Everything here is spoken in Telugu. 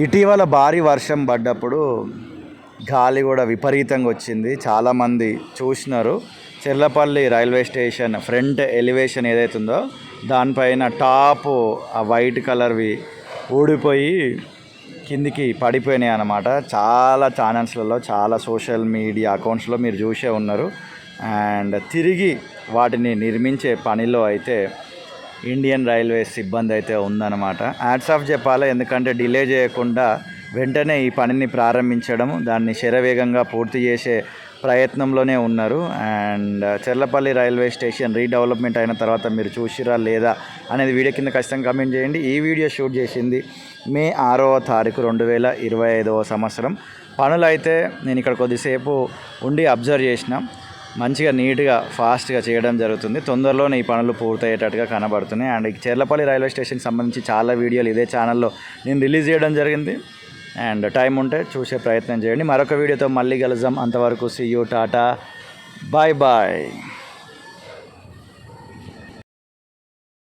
ఇటీవల భారీ వర్షం పడ్డప్పుడు గాలి కూడా విపరీతంగా వచ్చింది. చాలామంది చూసినారు. Cherlapalli railway station front elevation ఏదైతే ఉందో దానిపైన టాపు ఆ వైట్ కలర్వి ఊడిపోయి కిందికి పడిపోయినాయి అన్నమాట. చాలా ఛానల్స్లలో, చాలా సోషల్ మీడియా అకౌంట్స్లో మీరు చూసే ఉన్నారు. అండ్ తిరిగి వాటిని నిర్మించే పనిలో అయితే ఇండియన్ రైల్వేస్ సిబ్బంది అయితే ఉందన్నమాట. హ్యాట్స్ ఆఫ్ చెప్పాలి, ఎందుకంటే డిలే చేయకుండా వెంటనే ఈ పనిని ప్రారంభించడం, దాన్ని శరవేగంగా పూర్తి చేసే ప్రయత్నంలోనే ఉన్నారు. And Cherlapalli railway station redevelopment అయిన తర్వాత మీరు చూసిరా లేదా అనేది వీడియో కింద ఖచ్చితంగా కమెంట్ చేయండి. ఈ వీడియో షూట్ చేసింది మే 6వ తారీఖు 2025వ సంవత్సరం. పనులు అయితే నేను ఇక్కడ కొద్దిసేపు ఉండి అబ్జర్వ్ చేసిన. మంచిగా నీట్గా ఫాస్ట్గా చేయడం జరుగుతుంది. తొందరలోనే ఈ పనులు పూర్తయ్యేటట్టుగా కనబడుతున్నాయి. అండ్ చెర్లపల్లి రైల్వే స్టేషన్కి సంబంధించి చాలా వీడియోలు ఇదే ఛానల్లో నేను రిలీజ్ చేయడం జరిగింది. అండ్ టైం ఉంటే చూసే ప్రయత్నం చేయండి. మరొక వీడియోతో మళ్ళీ కలుద్దాం. అంతవరకు see you, tata, bye bye.